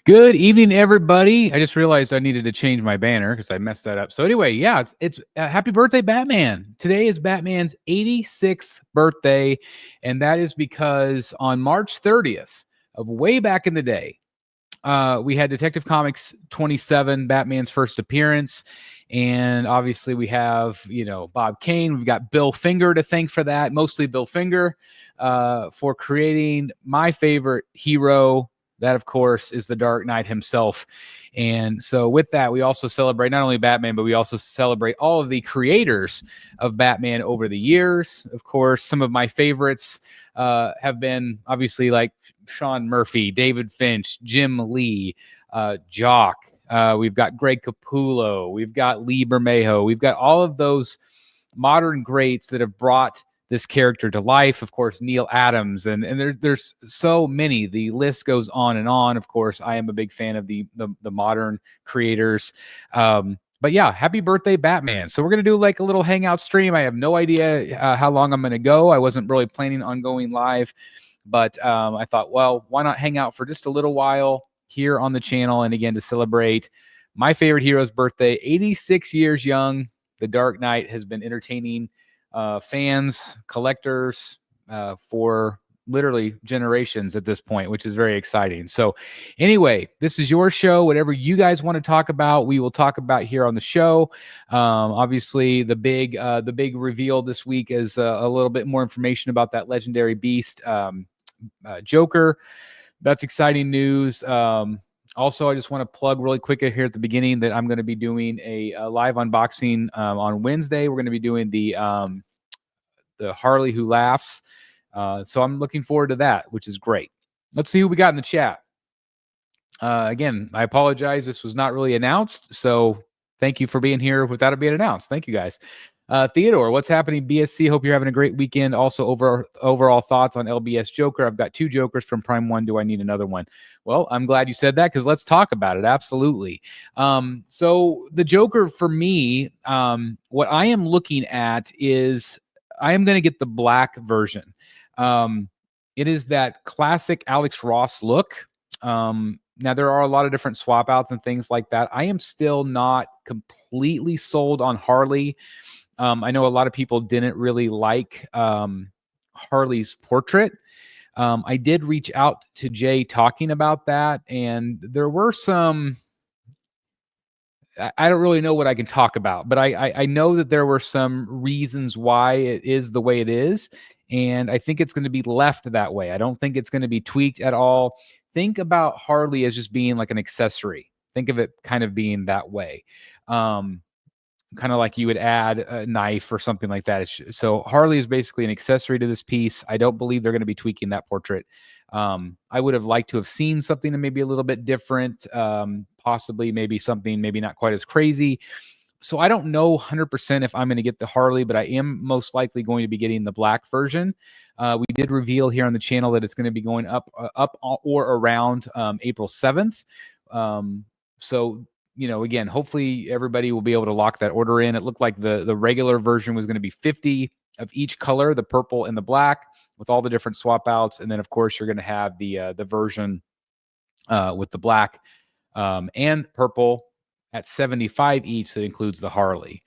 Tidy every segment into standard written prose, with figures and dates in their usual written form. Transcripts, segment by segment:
Good evening, everybody. I just realized I needed to change my banner because I messed that up. So anyway, yeah, it's happy birthday, Batman. Today is Batman's 86th birthday, and that is because on March 30th of way back in the day, we had Detective Comics 27, Batman's first appearance. And obviously we have, Bob Kane. We've got Bill Finger to thank for that, mostly Bill Finger, for creating my favorite hero. That, of course, is the Dark Knight himself. And so with that, we also celebrate not only Batman, but we also celebrate all of the creators of Batman over the years. Of course, some of my favorites have been obviously like Sean Murphy, David Finch, Jim Lee, Jock. We've got Greg Capullo. We've got Lee Bermejo. We've got all of those modern greats that have brought this character to life. Of course, Neil Adams, and there's so many. The list goes on and on. Of course, I am a big fan of the modern creators. But yeah, happy birthday, Batman. So we're going to do like a little hangout stream. I have no idea how long I'm going to go. I wasn't really planning on going live, but I thought, well, why not hang out for just a little while here on the channel, and again to celebrate my favorite hero's birthday. 86 years young, the Dark Knight has been entertaining fans, collectors for literally generations at this point, which is very exciting. So anyway, this is your show. Whatever you guys want to talk about, we will talk about here on the show. Obviously, the big reveal this week is a little bit more information about that legendary beast, Joker. That's exciting news. Also, I just want to plug really quick here at the beginning that I'm going to be doing a live unboxing on Wednesday. We're going to be doing the Harley Who Laughs. So I'm looking forward to that, which is great. Let's see who we got in the chat. Again, I apologize. This was not really announced. So thank you for being here without it being announced. Thank you, guys. Theodore, what's happening? BSC, hope you're having a great weekend. Also, overall thoughts on LBS Joker. I've got 2 Jokers from Prime 1. Do I need another one? Well, I'm glad you said that because let's talk about it. Absolutely. So the Joker for me, what I am looking at is I am going to get the black version. It is that classic Alex Ross look. Now, there are a lot of different swap outs and things like that. I am still not completely sold on Harley. I know a lot of people didn't really like Harley's portrait. I did reach out to Jay talking about that, and there were some... I don't really know what I can talk about, but I know that there were some reasons why it is the way it is, and I think it's going to be left that way. I don't think it's going to be tweaked at all. Think about Harley as just being like an accessory. Think of it kind of being that way. Kind of like you would add a knife or something like that. So Harley is basically an accessory to this piece. I don't believe they're going to be tweaking that portrait. I would have liked to have seen something maybe a little bit different, possibly maybe something maybe not quite as crazy. So I don't know 100% if I'm going to get the Harley, but I am most likely going to be getting the black version. We did reveal here on the channel that it's going to be going up or around April 7th. So again, hopefully everybody will be able to lock that order in. It looked like the regular version was going to be 50 of each color, the purple and the black, with all the different swap outs. And then, of course, you're going to have the version with the black and purple at 75 each. That includes the Harley.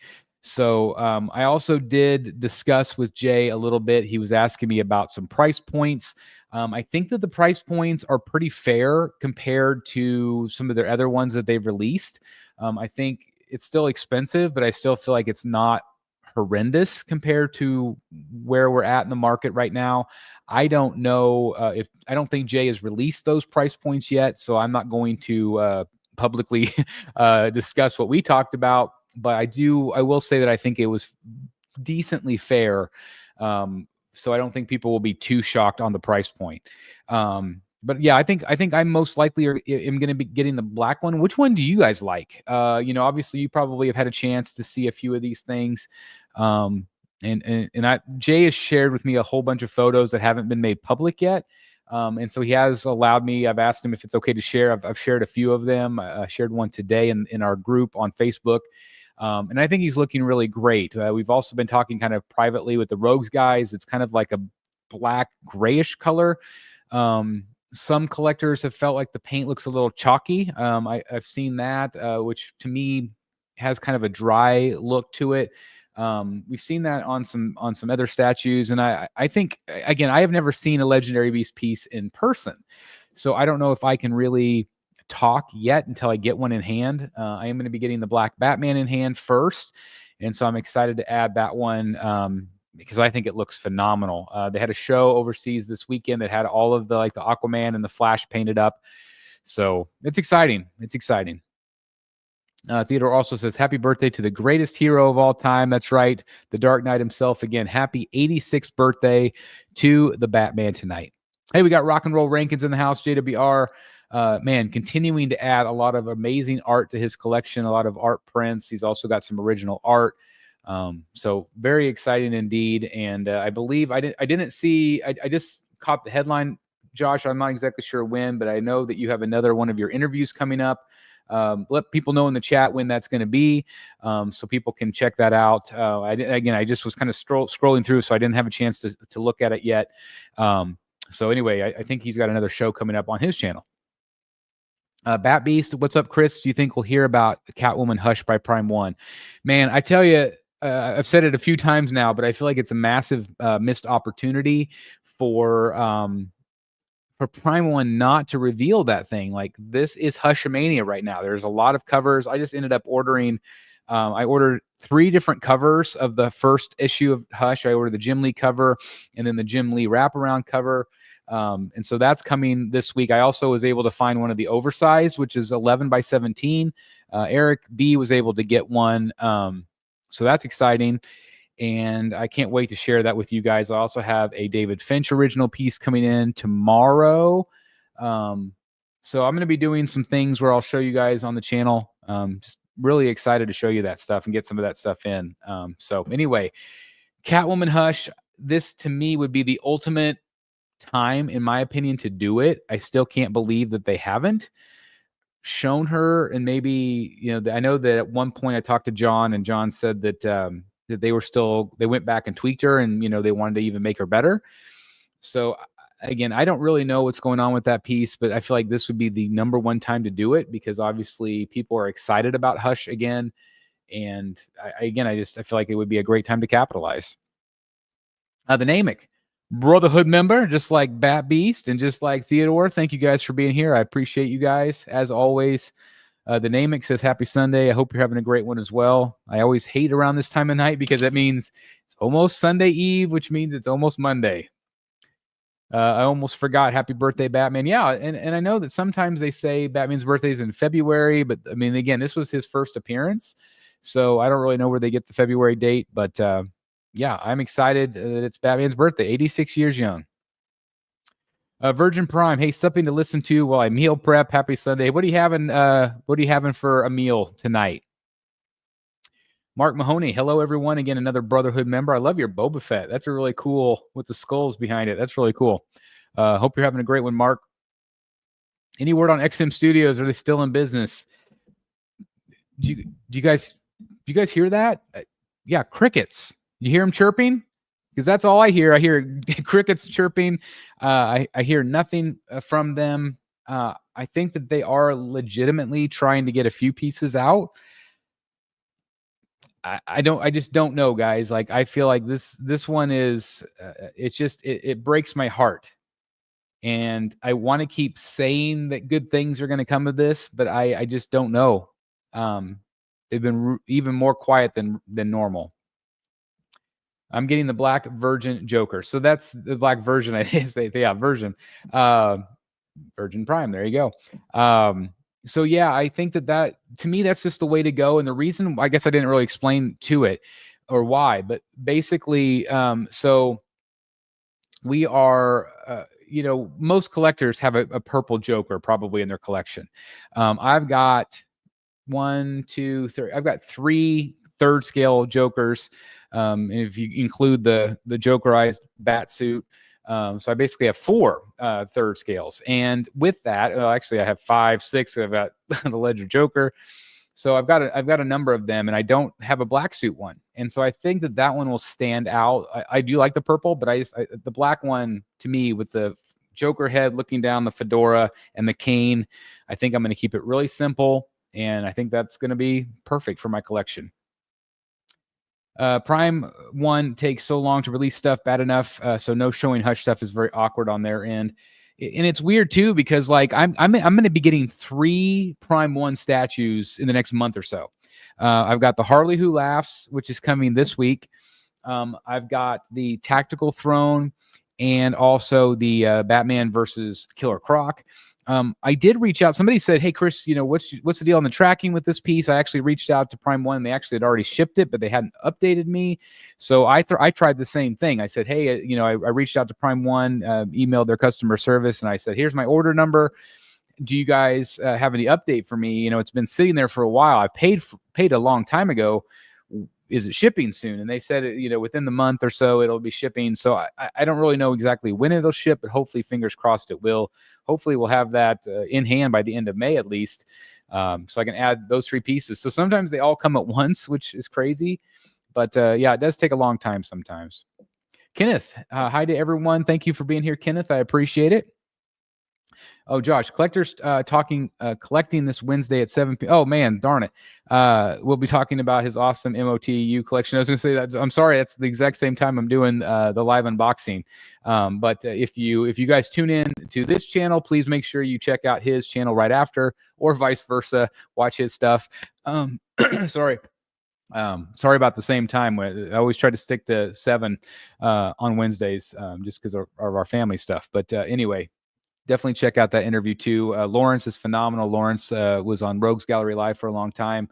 So I also did discuss with Jay a little bit. He was asking me about some price points. I think that the price points are pretty fair compared to some of their other ones that they've released. I think it's still expensive, but I still feel like it's not horrendous compared to where we're at in the market right now. I don't know I don't think Jay has released those price points yet, so I'm not going to publicly discuss what we talked about. But I will say that I think it was decently fair. So I don't think people will be too shocked on the price point. But yeah, I think I'm most likely am going to be getting the black one. Which one do you guys like? Obviously you probably have had a chance to see a few of these things. Jay has shared with me a whole bunch of photos that haven't been made public yet. And so he has allowed me. I've asked him if it's okay to share. I've shared a few of them. I shared one today in our group on Facebook. And I think he's looking really great. We've also been talking kind of privately with the Rogues guys. It's kind of like a black grayish color. Some collectors have felt like the paint looks a little chalky. I've seen that, which to me has kind of a dry look to it. We've seen that on some other statues, and I think, again, I have never seen a Legendary Beast piece in person, so I don't know if I can really talk yet until I get one in hand. I am going to be getting the Black Batman in hand first, and so I'm excited to add that one because I think it looks phenomenal. They had a show overseas this weekend that had all of the Aquaman and the Flash painted up, so it's exciting. It's exciting. Theodore also says, happy birthday to the greatest hero of all time. That's right. The Dark Knight himself. Again, happy 86th birthday to the Batman tonight. Hey, we got Rock and Roll Rankins in the house. JWR, man, continuing to add a lot of amazing art to his collection, a lot of art prints. He's also got some original art. So very exciting indeed. And I believe I didn't see, I just caught the headline, Josh. I'm not exactly sure when, but I know that you have another one of your interviews coming up. Let people know in the chat when that's going to be, so people can check that out. I just was kind of scrolling through, so I didn't have a chance to look at it yet. So anyway, I think he's got another show coming up on his channel. Bat Beast, what's up, Chris? Do you think we'll hear about the Catwoman Hush by Prime One? Man, I tell you, I've said it a few times now, but I feel like it's a massive missed opportunity for Prime One not to reveal that thing. Like, this is Hushmania right now. There's a lot of covers. I just ended up ordering, I ordered 3 different covers of the first issue of Hush. I ordered the Jim Lee cover and then the Jim Lee wraparound cover. And so that's coming this week. I also was able to find one of the oversized, which is 11 by 17. Eric B was able to get one. So that's exciting. And I can't wait to share that with you guys. I also have a David Finch original piece coming in tomorrow. So I'm going to be doing some things where I'll show you guys on the channel. Just really excited to show you that stuff and get some of that stuff in. So anyway, Catwoman Hush, this to me would be the ultimate time, in my opinion, to do it. I still can't believe that they haven't shown her. And maybe, I know that at one point I talked to John, and John said that, that they went back and tweaked her, and they wanted to even make her better. So again, I don't really know what's going on with that piece, but I feel like this would be the #1 time to do it, because obviously people are excited about Hush again. And I feel like it would be a great time to capitalize. The Namek Brotherhood member, just like Bat Beast and just like Theodore, thank you guys for being here. I appreciate you guys as always. The Namek says, happy Sunday. I hope you're having a great one as well. I always hate around this time of night because that means it's almost Sunday Eve, which means it's almost Monday. I almost forgot. Happy birthday, Batman. Yeah, and I know that sometimes they say Batman's birthday is in February, but I mean, again, this was his first appearance, so I don't really know where they get the February date, but yeah, I'm excited that it's Batman's birthday, 86 years young. Virgin Prime, hey, something to listen to while I meal prep. Happy Sunday. What are you having? What are you having for a meal tonight? Mark Mahoney, hello everyone. Again, another Brotherhood member. I love your Boba Fett. That's a really cool with the skulls behind it. That's really cool. Hope you're having a great one, Mark. Any word on XM Studios? Are they still in business? Do you guys hear that? Yeah, crickets. You hear them chirping? Because that's all I hear. I hear crickets chirping. I hear nothing from them. I think that they are legitimately trying to get a few pieces out. I just don't know, guys. Like, I feel like this one is, it breaks my heart. And I want to keep saying that good things are going to come of this, but I just don't know. They've been even more quiet than normal. I'm getting the Black Virgin Joker. So that's the Black Version. I say, yeah, version. Virgin Prime. There you go. So yeah, I think that to me, that's just the way to go. And the reason, I guess I didn't really explain to it or why, but basically, so we are, most collectors have a purple Joker probably in their collection. I've got 1, 2, 3. I've got 3 third scale Jokers. And if you include the Jokerized bat suit, so I basically have 4 third scales. And with that, actually I have 5, 6. I've got the Ledger Joker. So I've got a number of them, and I don't have a black suit one. And so I think that one will stand out. I do like the purple, but the black one, to me, with the Joker head looking down the fedora and the cane. I think I'm going to keep it really simple, and I think that's going to be perfect for my collection. Prime One takes so long to release stuff, bad enough. So no showing Hush stuff is very awkward on their end. And it's weird too, because like I'm going to be getting 3 Prime One statues in the next month or so. I've got the Harley Who Laughs, which is coming this week. I've got the Tactical Throne, and also the Batman versus Killer Croc. I did reach out. Somebody said, "Hey, Chris, what's the deal on the tracking with this piece?" I actually reached out to Prime One, and they actually had already shipped it, but they hadn't updated me. So I tried the same thing. I said, "Hey, I reached out to Prime One, emailed their customer service, and I said, here's my order number. Do you guys have any update for me? It's been sitting there for a while. I paid a long time ago. Is it shipping soon?" And they said, within the month or so, it'll be shipping. So I don't really know exactly when it'll ship, but hopefully, fingers crossed, it will. Hopefully, we'll have that in hand by the end of May at least, so I can add those 3 pieces. So sometimes they all come at once, which is crazy. But yeah, it does take a long time sometimes. Kenneth, hi to everyone. Thank you for being here, Kenneth. I appreciate it. Oh, Josh, collectors collecting this Wednesday at 7 p.m. Oh, man, darn it. We'll be talking about his awesome MOTU collection. I was going to say that. I'm sorry, that's the exact same time I'm doing the live unboxing. But if you guys tune in to this channel, please make sure you check out his channel right after, or vice versa. Watch his stuff. Sorry. Sorry about the same time. I always try to stick to 7 on Wednesdays, just because of our family stuff. But anyway, definitely check out that interview too. Lawrence is phenomenal. Lawrence was on Rogues Gallery Live for a long time.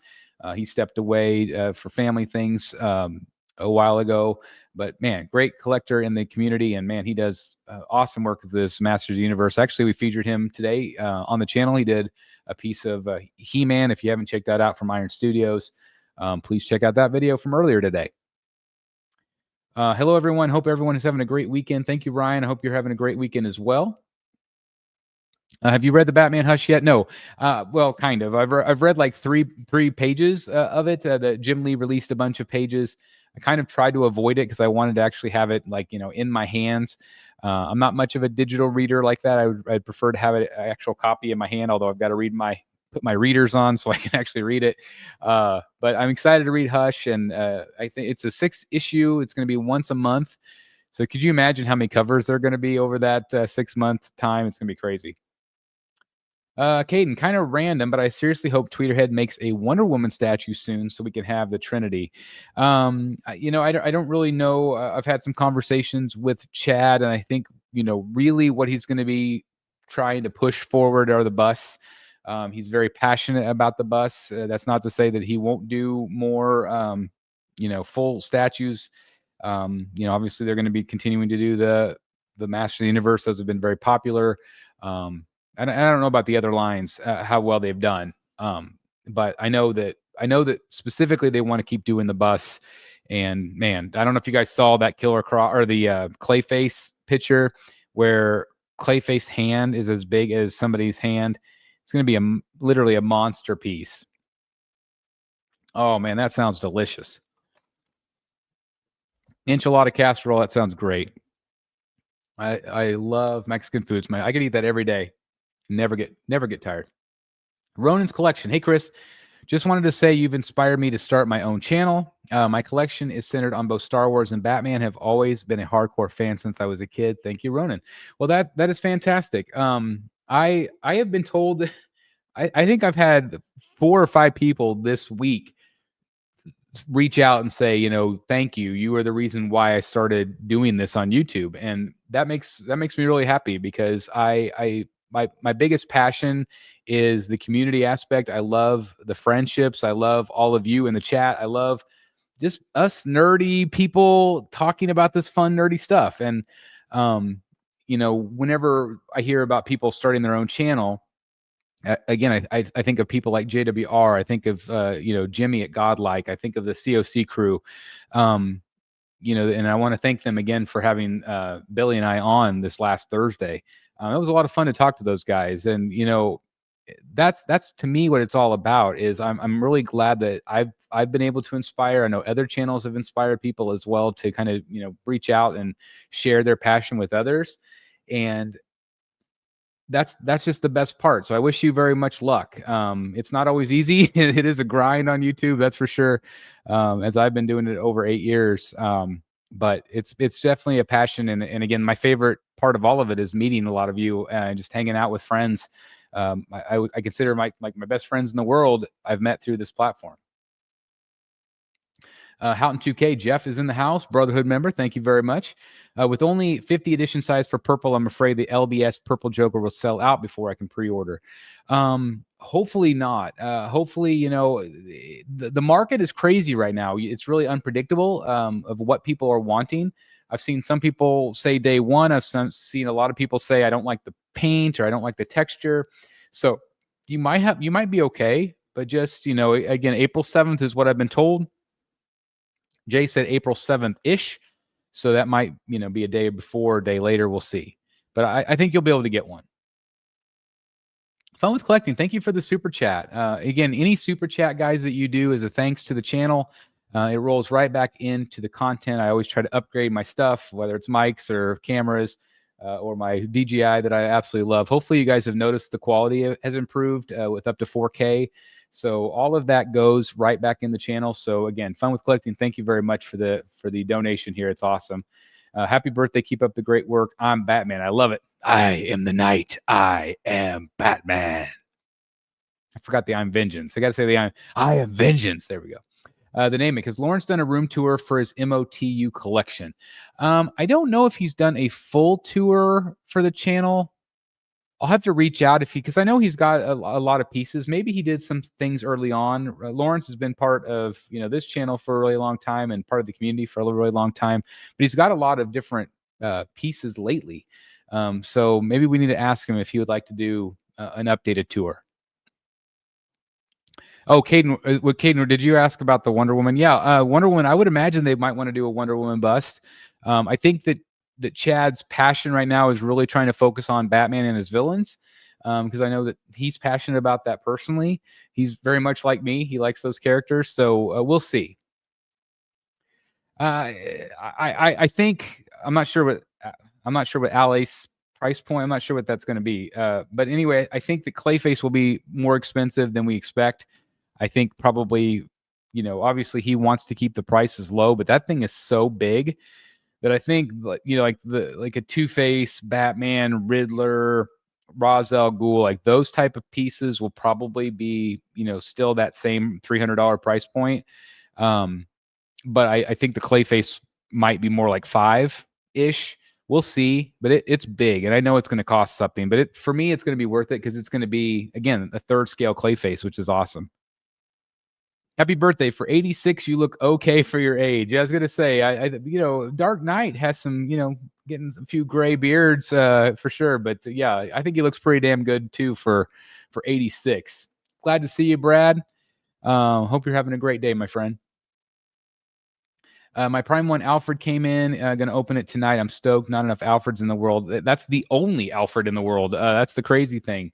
He stepped away for family things a while ago, but man, great collector in the community. And man, he does awesome work with this Masters of the Universe. Actually, we featured him today on the channel. He did a piece of He-Man. If you haven't checked that out from Iron Studios, please check out that video from earlier today. Hello, everyone. Hope everyone is having a great weekend. Thank you, Ryan. I hope you're having a great weekend as well. Have you read the Batman Hush yet? No. Well, kind of. I've read like three pages of it. That Jim Lee released a bunch of pages. I kind of tried to avoid it because I wanted to actually have it like in my hands. I'm not much of a digital reader like that. I'd prefer to have an actual copy in my hand. Although I've got to put my readers on so I can actually read it. But I'm excited to read Hush, and I think it's a 6th issue. It's going to be once a month. So could you imagine how many covers there are going to be over that 6-month time? It's going to be crazy. Caden, kind of random, but I seriously hope Tweeterhead makes a Wonder Woman statue soon so we can have the Trinity. I don't really know. I've had some conversations with Chad, and I think, really what he's going to be trying to push forward are the bus. He's very passionate about the bus. That's not to say that he won't do more, full statues. Obviously they're going to be continuing to do the Master of the Universe. Those have been very popular. I don't know about the other lines, how well they've done. But I know that specifically they want to keep doing the bus. And man, I don't know if you guys saw that Killer Croc or the Clayface picture where Clayface hand is as big as somebody's hand. It's going to be literally a monster piece. Oh man, that sounds delicious. Enchilada casserole, that sounds great. I love Mexican foods, man. I could eat that every day. Never get tired. Ronan's collection. Hey, Chris. Just wanted to say you've inspired me to start my own channel. My collection is centered on both Star Wars and Batman. Have always been a hardcore fan since I was a kid. Thank you, Ronan. Well, that is fantastic. I have been told, I think I've had 4 or 5 people this week reach out and say, thank you. You are the reason why I started doing this on YouTube, and that makes me really happy because my biggest passion is the community aspect. I love the friendships. I love all of you in the chat. I love just us nerdy people talking about this fun, nerdy stuff. And, whenever I hear about people starting their own channel, again, I think of people like JWR. I think of, Jimmy at Godlike. I think of the COC crew. And I want to thank them again for having Billy and I on this last Thursday. It was a lot of fun to talk to those guys, and that's to me what it's all about. Is I'm really glad that I've been able to inspire. I know other channels have inspired people as well to kind of reach out and share their passion with others. And that's just the best part. So I wish you very much luck. It's not always easy. It is a grind on YouTube, that's for sure. As I've been doing it over 8 years. But it's definitely a passion. And again, my favorite part of all of it is meeting a lot of you and just hanging out with friends. I consider my best friends in the world I've met through this platform. Houghton 2K, Jeff is in the house, Brotherhood member. Thank you very much. With only 50 edition size for purple, I'm afraid the LBS purple Joker will sell out before I can pre-order. Hopefully not. Hopefully, you know, the market is crazy right now. It's really unpredictable of what people are wanting. I've seen some people say day one. I've seen a lot of people say, I don't like the paint or I don't like the texture. So you might be okay, but just, you know, again, April 7th is what I've been told. Jay said April 7th-ish. So that might, you know, be a day before, a day later. We'll see. But I think you'll be able to get one. Fun with collecting. Thank you for the super chat. Again, any super chat, guys, that you do is a thanks to the channel. It rolls right back into the content. I always try to upgrade my stuff, whether it's mics or cameras or my DJI that I absolutely love. Hopefully you guys have noticed the quality has improved with up to 4K. So all of that goes right back in the channel. So again, Fun with Collecting, thank you very much for the donation here. It's awesome. Happy birthday. Keep up the great work. I'm Batman. I love it. I am the night. I am Batman. I forgot the I'm Vengeance. I got to say I am Vengeance. There we go. The name it, because Lauren's done a room tour for his MOTU collection. I don't know if he's done a full tour for the channel. I'll have to reach out because I know he's got a lot of pieces. Maybe he did some things early on. Lawrence has been part of, you know, this channel for a really long time and part of the community for a really long time, but he's got a lot of different pieces lately. So maybe we need to ask him if he would like to do an updated tour. Oh, Caden, did you ask about the Wonder Woman? Yeah, Wonder Woman. I would imagine they might want to do a Wonder Woman bust. I think that Chad's passion right now is really trying to focus on Batman and his villains, because I know that he's passionate about that personally. He's very much like me. He likes those characters, so we'll see. I think I'm not sure what Ali's price point. I'm not sure what that's going to be. But anyway, I think the Clayface will be more expensive than we expect. I think probably, you know, obviously he wants to keep the prices low, but that thing is so big that I think, you know, like a Two-Face, Batman, Riddler, Ra's al Ghul, like those type of pieces will probably be, you know, still that same $300 price point. But I think the Clayface might be more like $5-ish. We'll see, but it's big, and I know it's going to cost something. But for me, it's going to be worth it because it's going to be, again, a 3rd scale Clayface, which is awesome. Happy birthday. For 86, you look okay for your age. I was going to say, you know, Dark Knight has some, you know, getting a few gray beards for sure. But yeah, I think he looks pretty damn good too for 86. Glad to see you, Brad. Hope you're having a great day, my friend. My Prime 1 Alfred came in. Going to open it tonight. I'm stoked. Not enough Alfreds in the world. That's the only Alfred in the world. That's the crazy thing.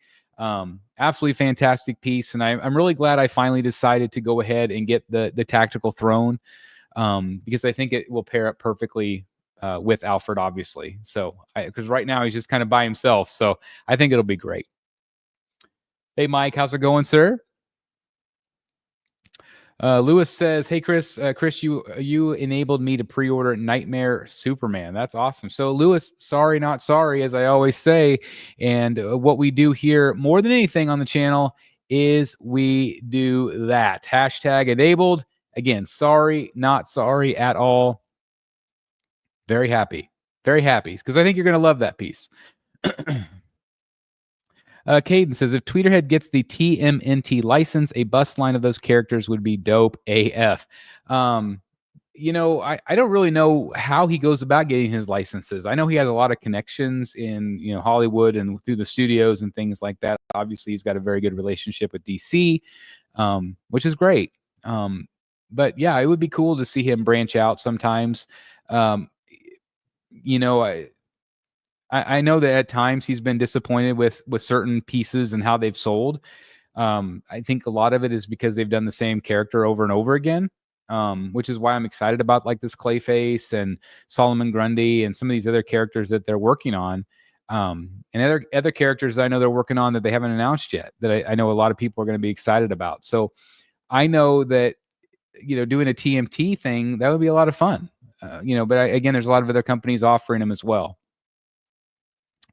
Absolutely fantastic piece, and I'm really glad I finally decided to go ahead and get the tactical throne, because I think it will pair up perfectly with Alfred, obviously. So because right now he's just kind of by himself, so I think it'll be great. Hey Mike, how's it going, sir? Lewis says, hey, Chris, you enabled me to pre-order Nightmare Superman. That's awesome. So Lewis, sorry, not sorry, as I always say. And what we do here more than anything on the channel is we do that. Hashtag enabled. Again, sorry, not sorry at all. Very happy. Very happy because I think you're going to love that piece. Caden says, if Tweeterhead gets the TMNT license, a bust line of those characters would be dope AF. You know, I don't really know how he goes about getting his licenses. I know he has a lot of connections in, you know, Hollywood and through the studios and things like that. Obviously, he's got a very good relationship with DC, which is great. But yeah, it would be cool to see him branch out sometimes. You know, I know that at times he's been disappointed with certain pieces and how they've sold. I think a lot of it is because they've done the same character over and over again, which is why I'm excited about like this Clayface and Solomon Grundy and some of these other characters that they're working on. And other characters that I know they're working on that they haven't announced yet that I know a lot of people are going to be excited about. So I know that, doing a TMT thing, that would be a lot of fun. But again, there's a lot of other companies offering them as well.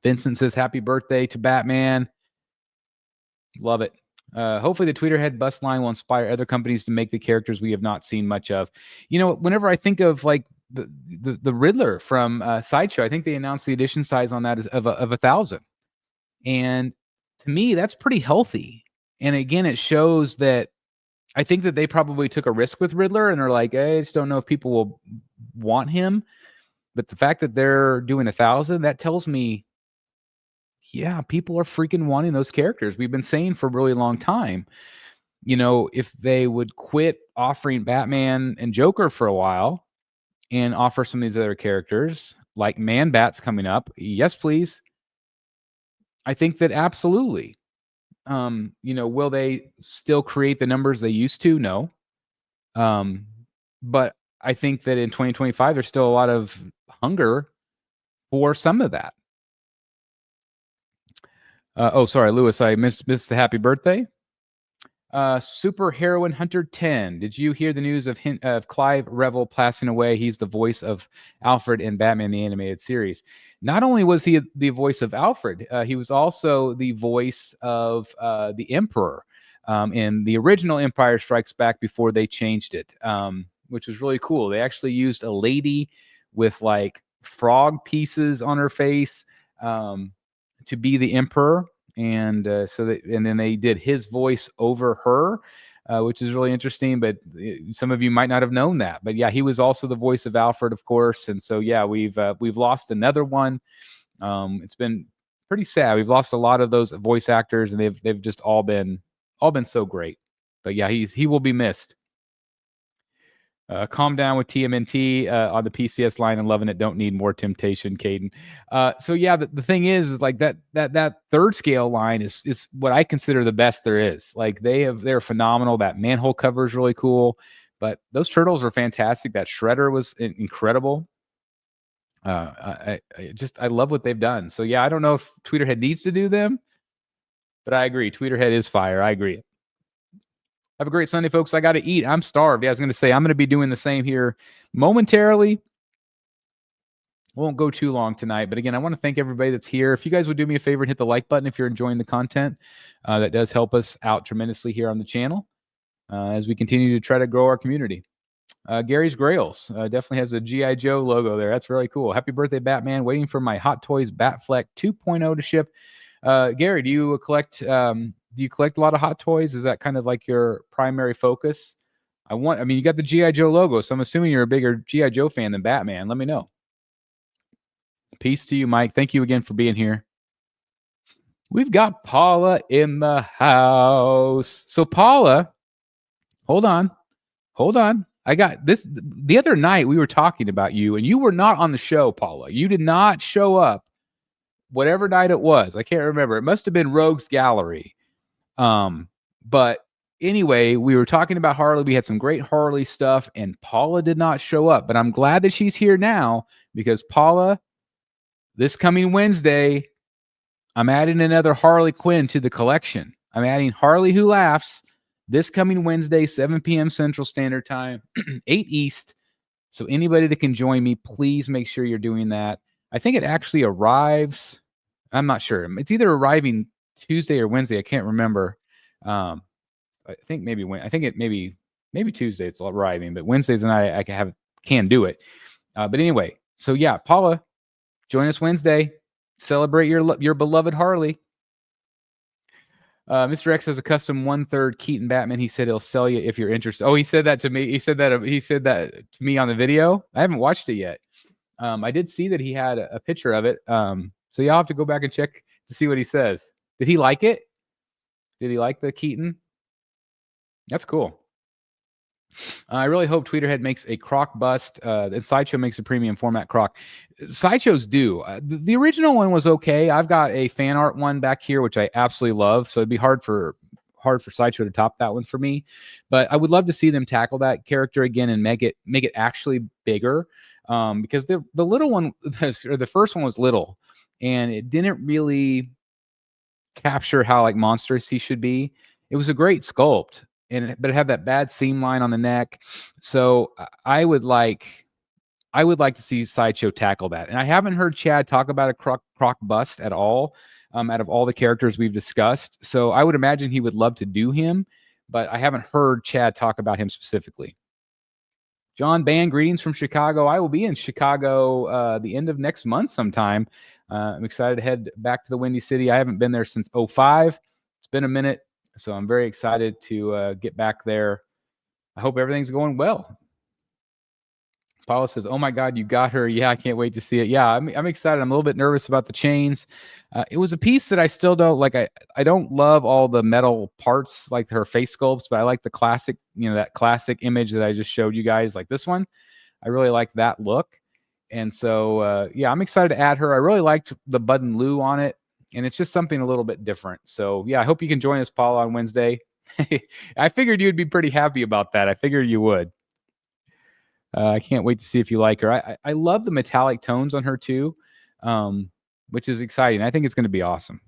Vincent says, happy birthday to Batman. Love it. Hopefully the Tweeterhead bus line will inspire other companies to make the characters we have not seen much of. Whenever I think of like the Riddler from Sideshow, I think they announced the edition size on that of 1,000. And to me, that's pretty healthy. And again, it shows that I think that they probably took a risk with Riddler and they're like, I just don't know if people will want him. But the fact that they're doing 1,000, that tells me, yeah, people are freaking wanting those characters. We've been saying for a really long time, if they would quit offering Batman and Joker for a while and offer some of these other characters, like Man-Bat's coming up. Yes, please. I think that absolutely. Will they still create the numbers they used to? No. But I think that in 2025, there's still a lot of hunger for some of that. Sorry, Lewis, I missed the happy birthday. Super Heroine Hunter 10. Did you hear the news of Clive Revel passing away? He's the voice of Alfred in Batman the Animated Series. Not only was he the voice of Alfred, he was also the voice of the Emperor in the original Empire Strikes Back before they changed it, which was really cool. They actually used a lady with like frog pieces on her face to be the Emperor. And then they did his voice over her, which is really interesting. But some of you might not have known that. But yeah, he was also the voice of Alfred, of course. And so yeah, we've lost another one. It's been pretty sad. We've lost a lot of those voice actors, and they've just all been so great. But yeah, he will be missed. Calm down with TMNT on the PCS line and loving it. Don't need more temptation, Caden. So yeah, the thing is like that third scale line is what I consider the best there is. Like they're phenomenal. That manhole cover is really cool, but those turtles are fantastic. That shredder was incredible. I love what they've done. So yeah, I don't know if Tweeterhead needs to do them, but I agree. Tweeterhead is fire. I agree. Have a great Sunday, folks. I got to eat. I'm starved. Yeah, I was going to say I'm going to be doing the same here momentarily. Won't go too long tonight. But again, I want to thank everybody that's here. If you guys would do me a favor and hit the like button if you're enjoying the content, that does help us out tremendously here on the channel as we continue to try to grow our community. Gary's Grails definitely has a G.I. Joe logo there. That's really cool. Happy birthday, Batman. Waiting for my Hot Toys Batfleck 2.0 to ship. Gary, do you collect a lot of Hot Toys? Is that kind of like your primary focus? You got the G.I. Joe logo, so I'm assuming you're a bigger G.I. Joe fan than Batman. Let me know. Peace to you, Mike. Thank you again for being here. We've got Paula in the house. So Paula, hold on. I got this. The other night we were talking about you, and you were not on the show, Paula. You did not show up. Whatever night it was, I can't remember. It must have been Rogues Gallery. But anyway, we were talking about Harley. We had some great Harley stuff, and Paula did not show up. But I'm glad that she's here now because Paula, this coming Wednesday, I'm adding another Harley Quinn to the collection. I'm adding Harley Who Laughs this coming Wednesday, 7 p.m. Central Standard Time, 8 East. So anybody that can join me, please make sure you're doing that. I think it actually arrives. I'm not sure. It's either arriving Tuesday or Wednesday. I can't remember. I think maybe Tuesday it's arriving, but Wednesdays and I can do it. But anyway, so yeah, Paula, join us Wednesday. Celebrate your beloved Harley. Mr. X has a custom 1/3 Keaton Batman. He said he'll sell you if you're interested. Oh, he said that to me. He said that to me on the video. I haven't watched it yet. I did see that he had a picture of it. So y'all have to go back and check to see what he says. Did he like it? Did he like the Keaton? That's cool. I really hope Tweeterhead makes a Croc bust. And Sideshow makes a premium format Croc. Sideshows do. The original one was okay. I've got a fan art one back here, which I absolutely love. So it'd be hard for Sideshow to top that one for me. But I would love to see them tackle that character again and make it actually bigger. Because the little one, or the first one was little. and it didn't really capture how like monstrous he should be. It was a great sculpt, but it had that bad seam line on the neck. So I would like to see Sideshow tackle that. And I haven't heard Chad talk about a croc bust at all, out of all the characters we've discussed. So I would imagine he would love to do him, but I haven't heard Chad talk about him specifically. John Band, greetings from Chicago. I will be in Chicago the end of next month sometime. I'm excited to head back to the Windy City. I haven't been there since 2005. It's been a minute, so I'm very excited to get back there. I hope everything's going well. Paula says, "Oh my God, you got her! Yeah, I can't wait to see it." Yeah, I'm excited. I'm a little bit nervous about the chains. It was a piece that I still don't like. I don't love all the metal parts like her face sculpts, but I like the classic, that classic image that I just showed you guys, like this one. I really like that look, and so yeah, I'm excited to add her. I really liked the Bud & Lou on it, and it's just something a little bit different. So yeah, I hope you can join us, Paula, on Wednesday. I figured you'd be pretty happy about that. I figured you would. I can't wait to see if you like her. I love the metallic tones on her too, which is exciting. I think it's going to be awesome.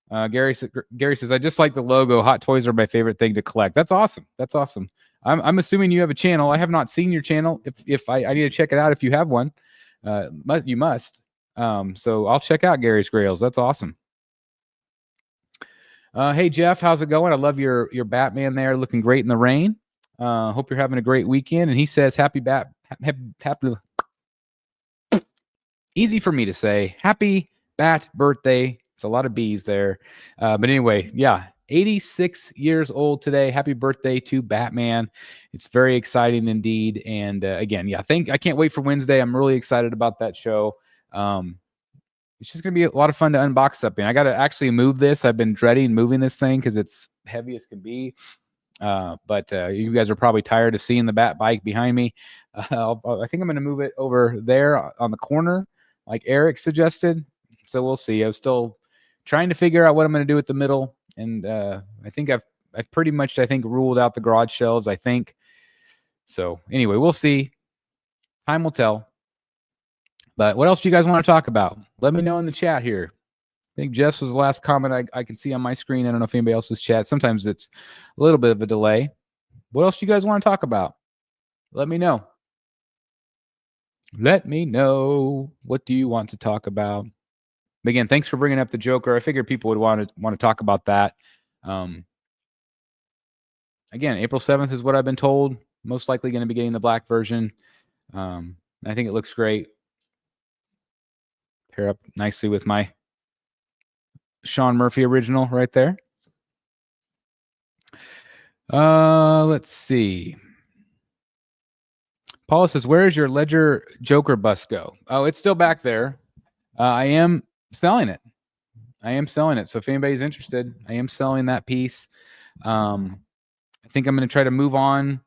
Gary says, "I just like the logo. Hot toys are my favorite thing to collect." That's awesome. That's awesome. I'm assuming you have a channel. I have not seen your channel. If I need to check it out, if you have one, you must. So I'll check out Gary's Grails. That's awesome. Hey Jeff, how's it going? I love your Batman there, looking great in the rain. Hope you're having a great weekend. And he says, happy easy for me to say, happy Bat birthday. It's a lot of B's there. But anyway, yeah, 86 years old today. Happy birthday to Batman. It's very exciting indeed. And again, yeah, I can't wait for Wednesday. I'm really excited about that show. It's just going to be a lot of fun to unbox something. I got to actually move this. I've been dreading moving this thing because it's heavy as can be. But you guys are probably tired of seeing the Bat bike behind me. I think I'm going to move it over there on the corner, like Eric suggested. So we'll see. I was still trying to figure out what I'm going to do with the middle, and I think I've pretty much ruled out the garage shelves. I think so. Anyway, we'll see. Time will tell. But what else do you guys want to talk about? Let me know in the chat here. I think Jeff's was the last comment I can see on my screen. I don't know if anybody else's chat. Sometimes it's a little bit of a delay. What else do you guys want to talk about? Let me know. Let me know. What do you want to talk about? Again, thanks for bringing up the Joker. I figured people would want to talk about that. Again, April 7th is what I've been told. Most likely going to be getting the black version. I think it looks great. Pair up nicely with my Sean Murphy original right there. Let's see. Paula says, "Where is your Ledger Joker bust go?" Oh, it's still back there. I am selling it. So if anybody's interested, I am selling that piece. I think I'm going to try to move on.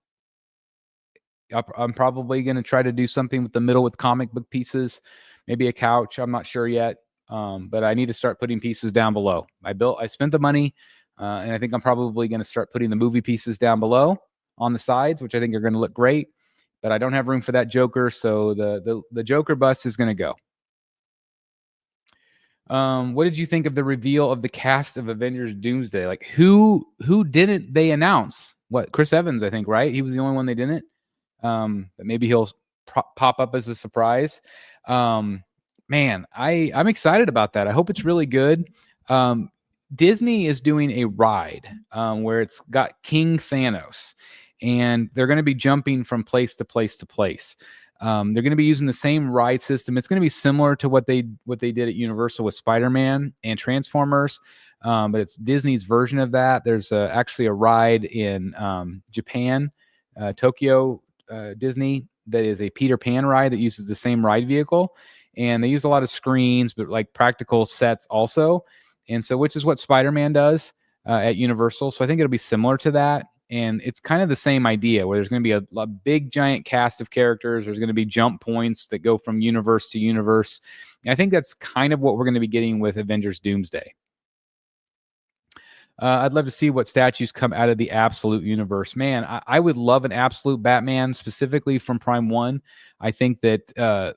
I'm probably going to try to do something with the middle with comic book pieces, maybe a couch. I'm not sure yet. But I need to start putting pieces down below. I spent the money, and I think I'm probably going to start putting the movie pieces down below on the sides, which I think are going to look great. But I don't have room for that Joker, so the Joker bust is going to go. What did you think of the reveal of the cast of Avengers Doomsday? Like, who didn't they announce? What, Chris Evans, I think, right? He was the only one they didn't. But maybe he'll pop up as a surprise. Man, I'm excited about that. I hope it's really good. Disney is doing a ride where it's got King Thanos, and they're going to be jumping from place to place to place. They're going to be using the same ride system. It's going to be similar to what they did at Universal with Spider-Man and Transformers, but it's Disney's version of that. There's actually a ride in Japan, Tokyo Disney, that is a Peter Pan ride that uses the same ride vehicle. And they use a lot of screens, but like practical sets also. And so, which is what Spider-Man does at Universal. So I think it'll be similar to that. And it's kind of the same idea where there's going to be a big giant cast of characters. There's going to be jump points that go from universe to universe. And I think that's kind of what we're going to be getting with Avengers Doomsday. I'd love to see what statues come out of the Absolute universe. Man, I would love an Absolute Batman, specifically from Prime 1. I think that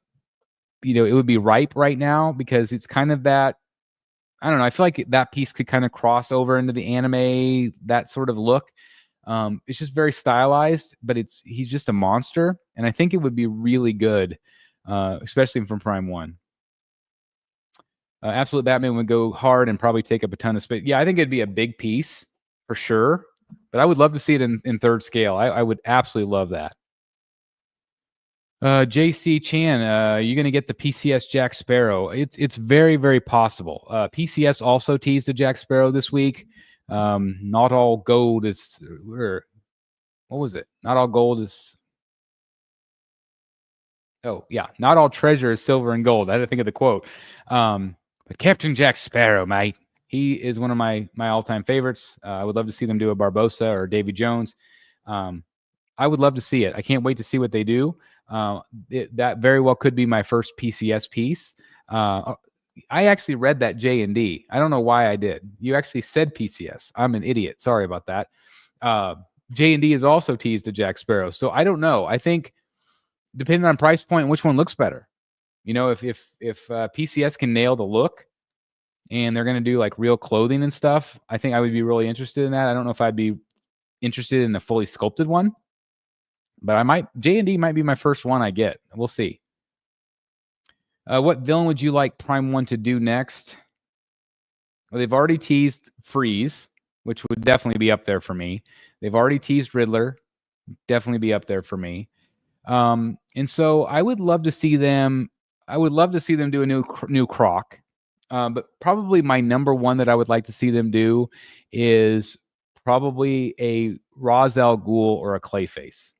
it would be ripe right now because it's kind of that, I don't know. I feel like that piece could kind of cross over into the anime, that sort of look. It's just very stylized, but he's just a monster. And I think it would be really good, especially from Prime 1. Absolute Batman would go hard and probably take up a ton of space. Yeah, I think it'd be a big piece for sure. But I would love to see it in third scale. I would absolutely love that. JC Chan, you're going to get the PCS Jack Sparrow. It's very, very possible. PCS also teased a Jack Sparrow this week. Not all gold is, what was it? Not all gold is, oh yeah, not all treasure is silver and gold. I had to think of the quote. But Captain Jack Sparrow, mate, he is one of my all-time favorites. I would love to see them do a Barbossa or Davy Jones. I would love to see it. I can't wait to see what they do. That very well could be my first PCS piece. I actually read that J&D. I don't know why I did. You actually said PCS. I'm an idiot. Sorry about that. J&D is also teased to Jack Sparrow. So I don't know. I think depending on price point, which one looks better. If PCS can nail the look and they're going to do like real clothing and stuff, I think I would be really interested in that. I don't know if I'd be interested in a fully sculpted one, but J&D might be my first one I get. We'll see. What villain would you like Prime 1 to do next? Well, they've already teased Freeze, which would definitely be up there for me. They've already teased Riddler, definitely be up there for me. And so I would love to see them. I would love to see them do a new Croc. But probably my number one that I would like to see them do is probably a Ra's al Ghul or a Clayface.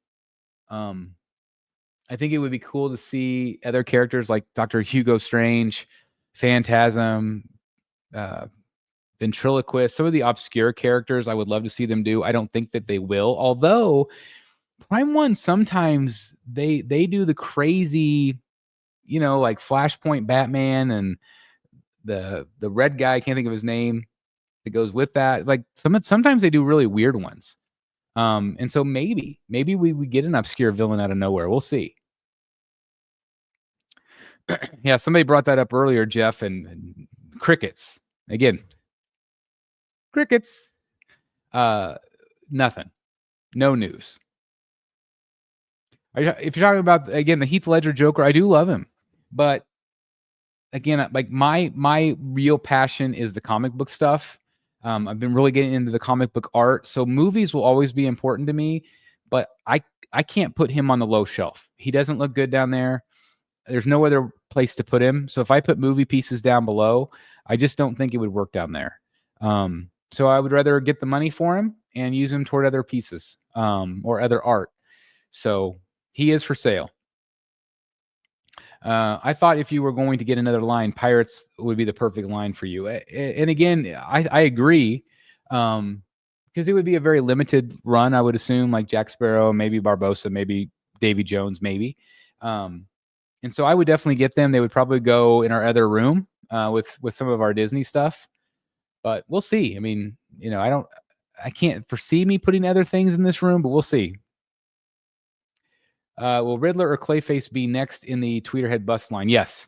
I think it would be cool to see other characters like Dr. Hugo Strange, Phantasm, Ventriloquist, some of the obscure characters I would love to see them do. I don't think that they will, although Prime 1 sometimes they do the crazy, like Flashpoint Batman and the red guy, I can't think of his name, that goes with that. Like sometimes they do really weird ones. And so maybe we get an obscure villain out of nowhere. We'll see. Yeah, somebody brought that up earlier, Jeff, and crickets. Again, crickets. Nothing. No news. If you're talking about, again, the Heath Ledger Joker, I do love him. But again, like my real passion is the comic book stuff. I've been really getting into the comic book art. So movies will always be important to me, but I can't put him on the low shelf. He doesn't look good down there. There's no other place to put him. So if I put movie pieces down below, I just don't think it would work down there. So I would rather get the money for him and use him toward other pieces or other art. So he is for sale. I thought if you were going to get another line, Pirates would be the perfect line for you. And again, I agree. Because it would be a very limited run, I would assume, like Jack Sparrow, maybe Barbossa, maybe Davy Jones, maybe. And so I would definitely get them. They would probably go in our other room with some of our Disney stuff. But we'll see. I mean, I can't foresee me putting other things in this room, but we'll see. Will Riddler or Clayface be next in the Tweeterhead bust line? Yes.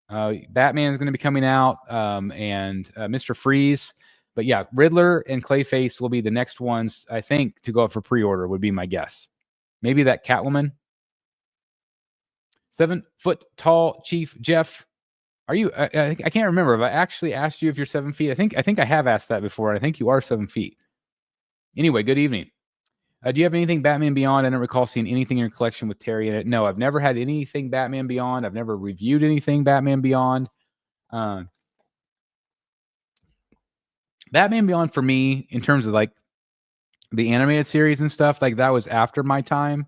Batman is going to be coming out, and Mr. Freeze. But yeah, Riddler and Clayface will be the next ones, I think, to go up for pre-order would be my guess. Maybe that Catwoman. 7 foot tall Chief Jeff. Are you? I can't remember if I actually asked you if you're 7 feet. I think I have asked that before. I think you are 7 feet. Anyway, good evening. Do you have anything Batman Beyond? I don't recall seeing anything in your collection with Terry in it. No, I've never had anything Batman Beyond. I've never reviewed anything Batman Beyond. Batman Beyond for me, in terms of like the animated series and stuff, like that was after my time.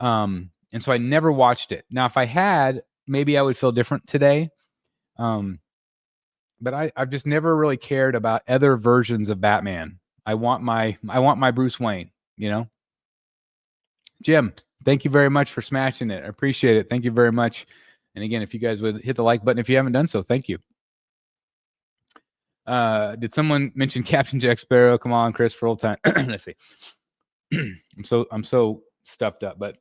And so I never watched it. Now, if I had, maybe I would feel different today. But I've just never really cared about other versions of Batman. I want my Bruce Wayne, Jim, thank you very much for smashing it. I appreciate it. Thank you very much. And again, if you guys would hit the like button if you haven't done so, thank you. Did someone mention Captain Jack Sparrow? Come on, Chris, for old time. Let's see. I'm so stuffed up, but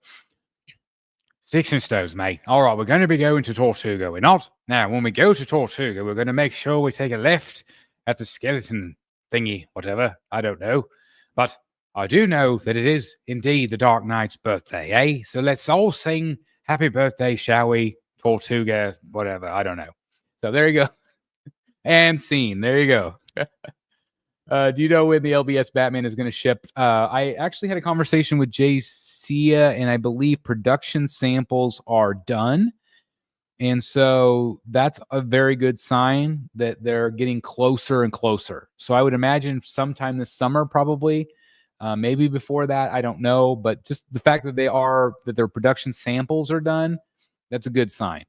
Sticks and stones, mate. All right, we're going to be going to Tortuga. We're not. Now, when we go to Tortuga, we're going to make sure we take a left at the skeleton thingy, whatever. I don't know. But I do know that it is indeed the Dark Knight's birthday, eh? So let's all sing happy birthday, shall we? Tortuga, whatever. I don't know. So there you go. And scene. There you go. Do you know when the LBS Batman is going to ship? I actually had a conversation with Jay Sia, and I believe production samples are done. And so that's a very good sign that they're getting closer and closer. So I would imagine sometime this summer, probably. Maybe before that, I don't know. But just the fact that their production samples are done, that's a good sign.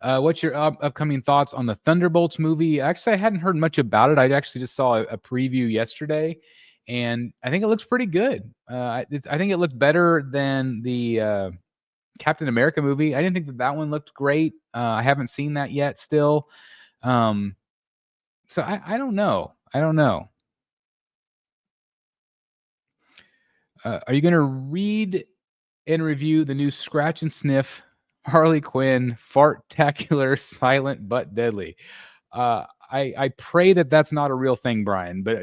What's your upcoming thoughts on the Thunderbolts movie? Actually, I hadn't heard much about it. I actually just saw a preview yesterday, and I think it looks pretty good. I think it looked better than the Captain America movie. I didn't think that one looked great. I haven't seen that yet still. So I don't know. I don't know. Are you going to read and review the new Scratch and Sniff Harley Quinn Fartacular Silent but Deadly? I pray that that's not a real thing, Bryan, but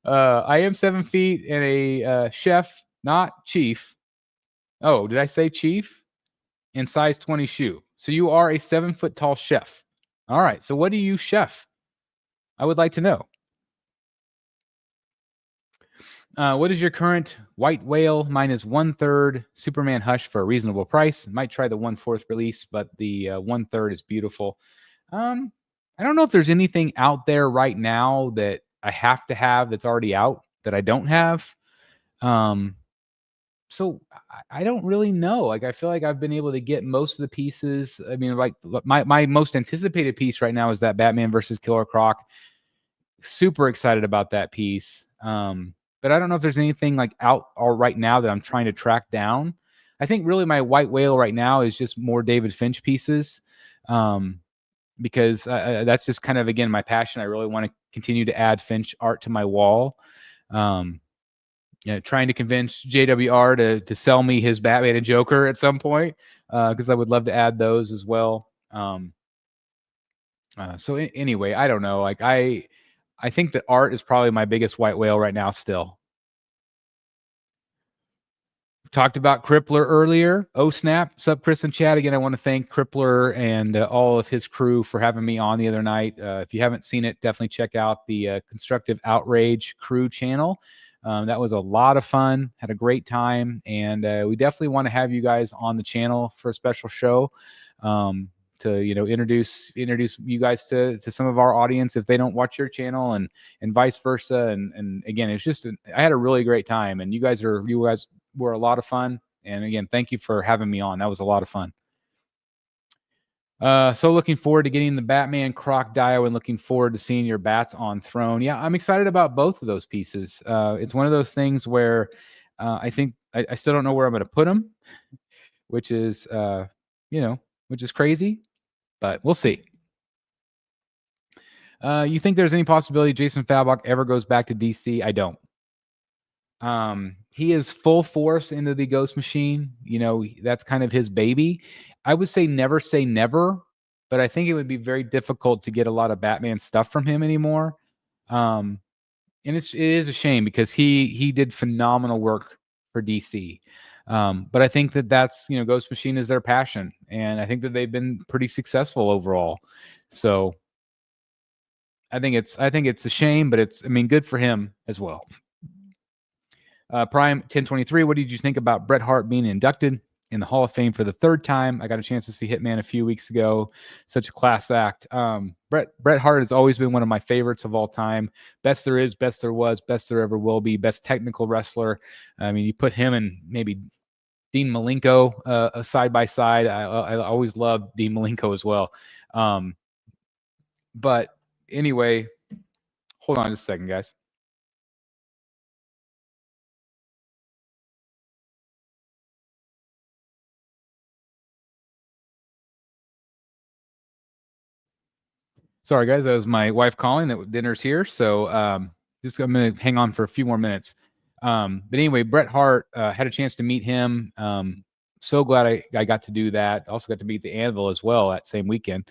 I am 7 feet and a chef, not chief. Oh, did I say chief? In size 20 shoe. So you are a 7 foot tall chef. All right. So what do you chef? I would like to know. What is your current White Whale? Mine is 1/3 Superman Hush for a reasonable price. Might try the 1/4 release, but the 1/3 is beautiful. I don't know if there's anything out there right now that I have to have that's already out that I don't have. So I don't really know. Like, I feel like I've been able to get most of the pieces. I mean, like my most anticipated piece right now is that Batman versus Killer Croc. Super excited about that piece. But I don't know if there's anything like out or right now that I'm trying to track down. I think really my White Whale right now is just more David Finch pieces. Because that's just kind of, again, my passion. I really want to continue to add Finch art to my wall. Trying to convince JWR to sell me his Batman and Joker at some point, because I would love to add those as well. Anyway, I don't know. Like I think that art is probably my biggest White Whale right now still. Talked about Crippler earlier. Oh, snap. What's up, Chris and Chad? Again, I want to thank Crippler and all of his crew for having me on the other night. If you haven't seen it, definitely check out the Constructive Outrage crew channel. That was a lot of fun. Had a great time. And we definitely want to have you guys on the channel for a special show to, introduce you guys to some of our audience if they don't watch your channel, and vice versa. And again, it's just, I had a really great time, and you guys were a lot of fun. And again, thank you for having me on. That was a lot of fun. So looking forward to getting the Batman Croc Dio and looking forward to seeing your bats on Throne. Yeah, I'm excited about both of those pieces. It's one of those things where I think I still don't know where I'm going to put them, which is, which is crazy, but we'll see. You think there's any possibility Jason Fabok ever goes back to DC? I don't. He is full force into the Ghost Machine. That's kind of his baby. I would say never, but I think it would be very difficult to get a lot of Batman stuff from him anymore. And it is a shame because he did phenomenal work for DC. But I think that's Ghost Machine is their passion, and I think that they've been pretty successful overall. So I think it's a shame, but good for him as well. Prime 1023, what did you think about Bret Hart being inducted in the Hall of Fame for the 3rd time? I got a chance to see Hitman a few weeks ago. Such a class act. Bret Hart has always been one of my favorites of all time. Best there is, best there was, best there ever will be, best technical wrestler. I mean, you put him and maybe Dean Malenko side by side. I always loved Dean Malenko as well. But anyway, hold on just a second, guys. Sorry, guys. That was my wife calling that dinner's here. So I'm going to hang on for a few more minutes. But anyway, Bret Hart, had a chance to meet him. So glad I got to do that. Also got to meet the Anvil as well that same weekend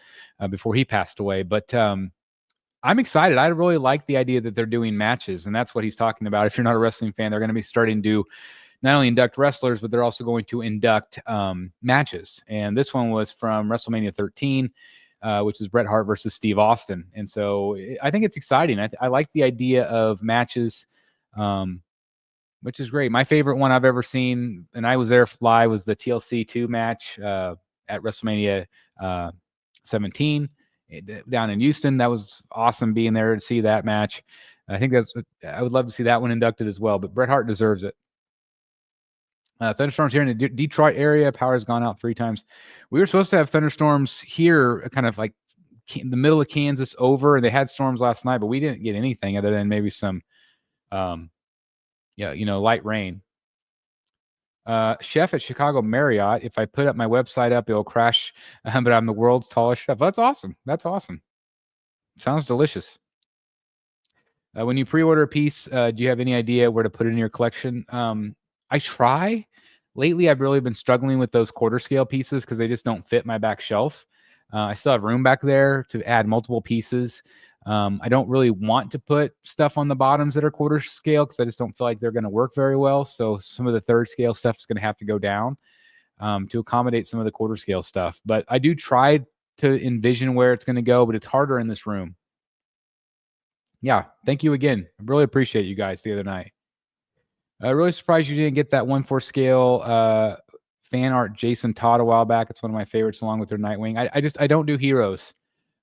before he passed away. But I'm excited. I really like the idea that they're doing matches, and that's what he's talking about. If you're not a wrestling fan, they're going to be starting to not only induct wrestlers, but they're also going to induct matches. And this one was from WrestleMania 13, which is Bret Hart versus Steve Austin. And so I think it's exciting. I like the idea of matches, which is great. My favorite one I've ever seen, and I was there live, was the TLC 2 match at WrestleMania 17 down in Houston. That was awesome being there to see that match. I would love to see that one inducted as well, but Bret Hart deserves it. Thunderstorms here in the Detroit area. Power's gone out 3 times. We were supposed to have thunderstorms here, kind of like in the middle of Kansas over. They had storms last night, but we didn't get anything other than maybe some, light rain. Chef at Chicago Marriott. If I put up my website up, it'll crash, but I'm the world's tallest chef. That's awesome. That's awesome. Sounds delicious. When you pre-order a piece, do you have any idea where to put it in your collection? I try. Lately, I've really been struggling with those quarter scale pieces because they just don't fit my back shelf. I still have room back there to add multiple pieces. I don't really want to put stuff on the bottoms that are quarter scale because I just don't feel like they're going to work very well. So some of the third scale stuff is going to have to go down to accommodate some of the quarter scale stuff. But I do try to envision where it's going to go, but it's harder in this room. Yeah, thank you again. I really appreciate you guys the other night. Really surprised you didn't get that 1/4 scale fan art Jason Todd a while back. It's one of my favorites along with their Nightwing. I don't do heroes.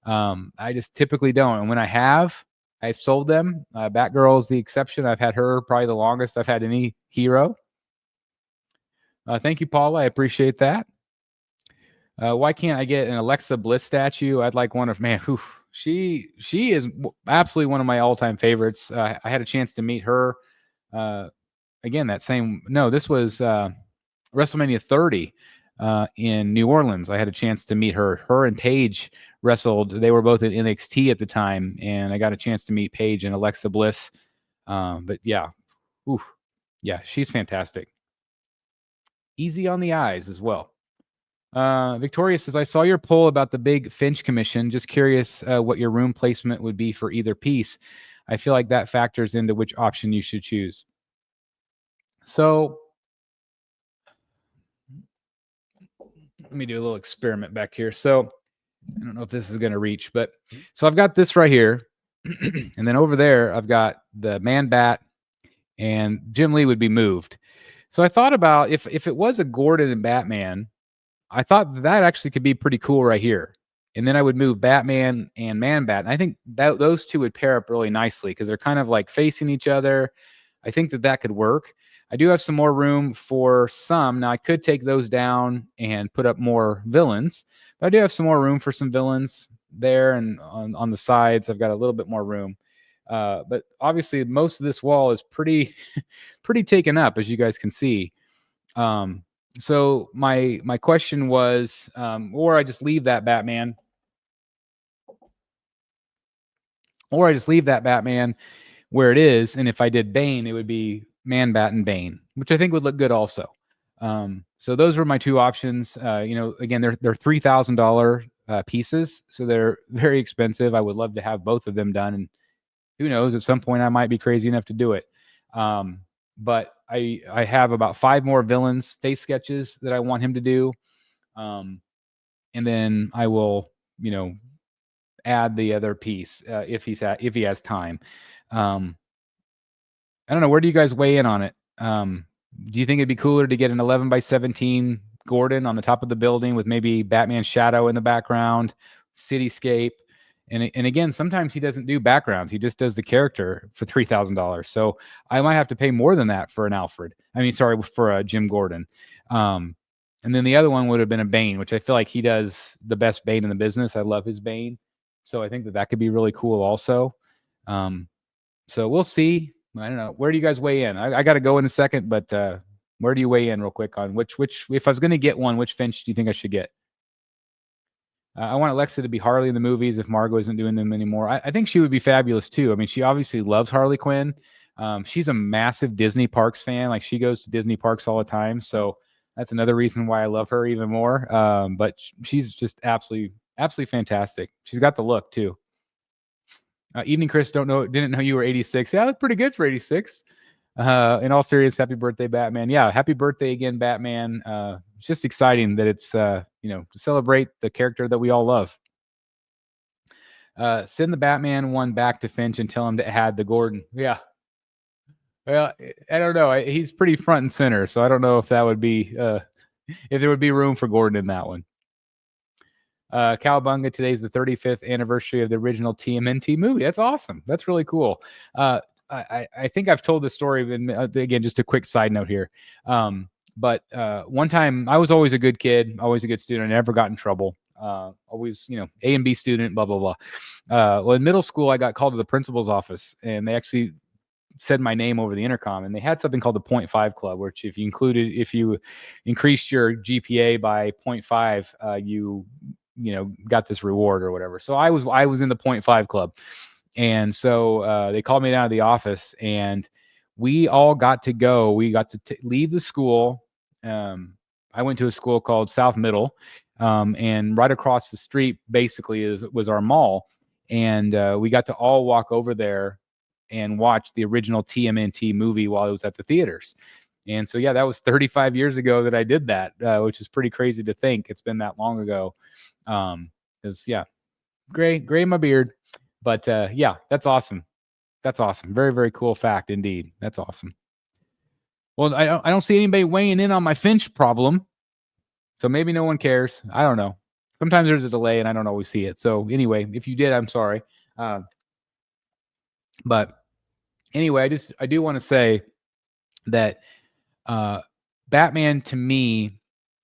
I just typically don't. And when I've sold them. Batgirl is the exception. I've had her probably the longest I've had any hero. Thank you, Paula. I appreciate that. Why can't I get an Alexa Bliss statue? I'd like one of, man, she is absolutely one of my all-time favorites. I had a chance to meet her. Again, this was WrestleMania 30 in New Orleans. I had a chance to meet her. Her and Paige wrestled. They were both in NXT at the time, and I got a chance to meet Paige and Alexa Bliss. But yeah, she's fantastic. Easy on the eyes as well. Victoria says, I saw your poll about the big Finch commission. Just curious what your room placement would be for either piece. I feel like that factors into which option you should choose. So let me do a little experiment back here. So I don't know if this is going to reach, but so I've got this right here. And then over there, I've got the Man Bat, and Jim Lee would be moved. So I thought about if it was a Gordon and Batman, I thought that actually could be pretty cool right here. And then I would move Batman and Man Bat. And I think that those two would pair up really nicely because they're kind of like facing each other. I think that could work. I do have some more room for some. Now, I could take those down and put up more villains, but I do have some more room for some villains there. And on the sides, I've got a little bit more room. But obviously, most of this wall is pretty taken up, as you guys can see. So my question was, or I just leave that Batman, where it is. And if I did Bane, it would be Man Bat and Bane, which I think would look good also. So those were my two options. Again, they're $3,000 pieces, so they're very expensive. I would love to have both of them done, and who knows, at some point I might be crazy enough to do it. But I have about 5 more villains face sketches that I want him to do. And then I will, add the other piece if he has time. I don't know. Where do you guys weigh in on it? Do you think it'd be cooler to get an 11x17 Gordon on the top of the building with maybe Batman's shadow in the background, cityscape? And again, sometimes he doesn't do backgrounds. He just does the character for $3,000. So I might have to pay more than that for for a Jim Gordon. And then the other one would have been a Bane, which I feel like he does the best Bane in the business. I love his Bane. So I think that could be really cool also. So we'll see. I don't know. Where do you guys weigh in? I got to go in a second, but where do you weigh in real quick on which, if I was going to get one, which Finch do you think I should get? I want Alexa to be Harley in the movies if Margot isn't doing them anymore. I think she would be fabulous too. I mean, she obviously loves Harley Quinn. She's a massive Disney Parks fan. Like she goes to Disney Parks all the time. So that's another reason why I love her even more. But she's just absolutely fantastic. She's got the look too. Evening, Chris. Didn't know you were 86. Yeah, that's pretty good for 86. In all seriousness, happy birthday, Batman. Yeah, happy birthday again, Batman. It's just exciting that it's to celebrate the character that we all love. Send the Batman one back to Finch and tell him to add the Gordon. Yeah. Well, I don't know. He's pretty front and center, so I don't know if that would be if there would be room for Gordon in that one. Cowabunga, today's the 35th anniversary of the original TMNT movie. That's awesome. That's really cool. I think I've told this story, and again, just a quick side note here. But one time I was always a good kid, always a good student. I never got in trouble. Always, A and B student, blah, blah, blah. Well, in middle school, I got called to the principal's office, and they actually said my name over the intercom, and they had something called the 0.5 club, which if you increased your GPA by 0.5, you got this reward or whatever. So I was in the 0.5 club. And so they called me down to the office, and we all got to go. We got to leave the school. I went to a school called South Middle, and right across the street basically was our mall. And we got to all walk over there and watch the original TMNT movie while it was at the theaters. And so, yeah, that was 35 years ago that I did that, which is pretty crazy to think it's been that long ago. Yeah, gray in my beard. But yeah, that's awesome. That's awesome. Very, very cool fact indeed. That's awesome. Well, I don't see anybody weighing in on my Finch problem. So maybe no one cares. I don't know. Sometimes there's a delay and I don't always see it. So anyway, if you did, I'm sorry. But anyway, I do want to say that Batman to me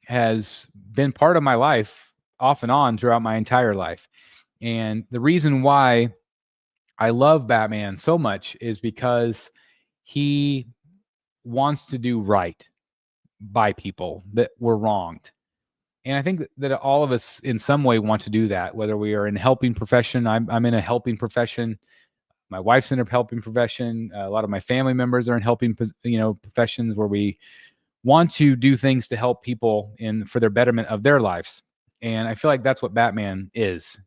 has been part of my life off and on throughout my entire life. And the reason why I love Batman so much is because he wants to do right by people that were wronged. And I think that all of us in some way want to do that, whether we are in a helping profession. I'm in a helping profession. My wife's in a helping profession. A lot of my family members are in helping, professions where we want to do things to help people for their betterment of their lives. And I feel like that's what Batman is.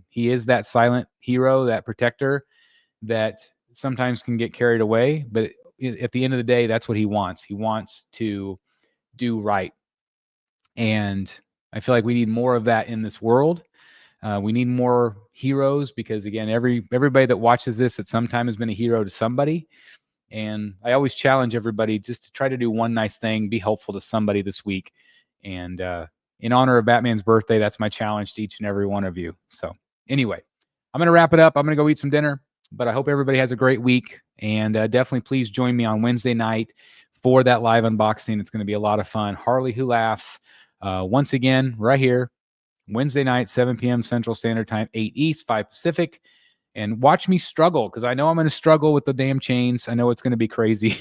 He is that silent hero, that protector that sometimes can get carried away. But at the end of the day, that's what he wants. He wants to do right. And I feel like we need more of that in this world. We need more heroes because, again, everybody that watches this at some time has been a hero to somebody. And I always challenge everybody just to try to do one nice thing, be helpful to somebody this week. And in honor of Batman's birthday, that's my challenge to each and every one of you. So anyway, I'm going to wrap it up. I'm going to go eat some dinner, but I hope everybody has a great week. And definitely please join me on Wednesday night for that live unboxing. It's going to be a lot of fun. Harley Who Laughs, once again, right here, Wednesday night, 7 p.m. Central Standard Time, 8 East, 5 Pacific. And watch me struggle because I know I'm going to struggle with the damn chains. I know it's going to be crazy.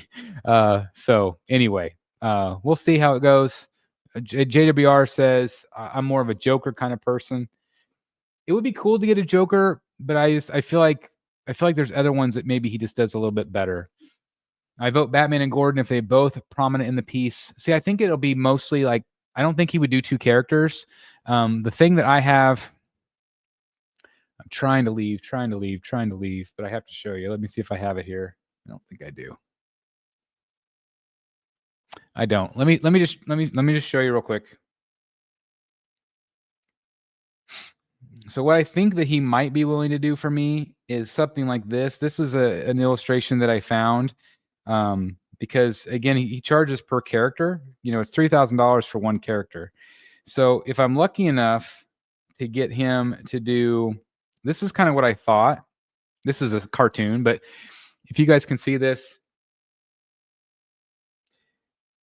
So anyway, we'll see how it goes. JWR says, I'm more of a Joker kind of person. It would be cool to get a Joker, but I feel like there's other ones that maybe he just does a little bit better. I vote Batman and Gordon if they both prominent in the piece. See, I think it'll be mostly like, I don't think he would do two characters. The thing that I have, I'm trying to leave, but I have to show you. Let me see if I have it here. I don't think I do. I don't. Let me just show you real quick. So what I think that he might be willing to do for me is something like this. This is an illustration that I found because, again, he charges per character. It's $3,000 for one character. So if I'm lucky enough to get him to do, this is kind of what I thought. This is a cartoon, but if you guys can see this,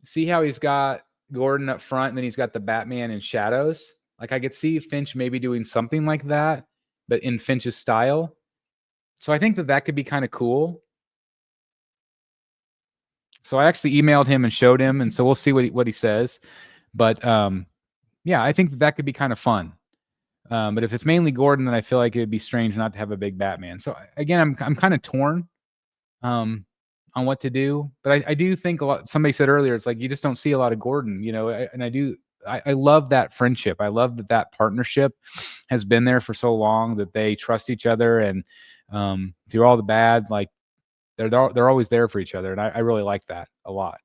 see how he's got Gordon up front and then he's got the Batman in shadows? Like I could see Finch maybe doing something like that, but in Finch's style. So I think that could be kind of cool. So I actually emailed him and showed him, and so we'll see what he says. But yeah, I think that could be kind of fun. But if it's mainly Gordon, then I feel like it would be strange not to have a big Batman. So again, I'm kind of torn. on what to do. But I do think a lot. Somebody said earlier, it's like you just don't see a lot of Gordon, you know. And I do. I love that friendship. I love that partnership has been there for so long, that they trust each other, and through all the bad, like they're always there for each other, and I really like that a lot.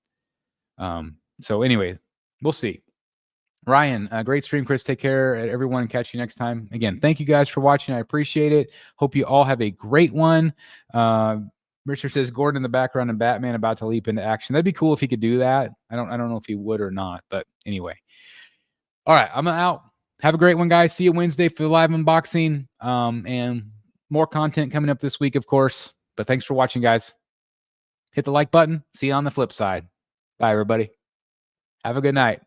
So anyway, we'll see. Ryan, great stream, Chris. Take care, everyone. Catch you next time. Again, thank you guys for watching. I appreciate it. Hope you all have a great one. Richard says Gordon in the background and Batman about to leap into action. That'd be cool if he could do that. I don't know if he would or not, but anyway. All right, I'm out. Have a great one, guys. See you Wednesday for the live unboxing, and more content coming up this week, of course. But thanks for watching, guys. Hit the like button. See you on the flip side. Bye, everybody. Have a good night.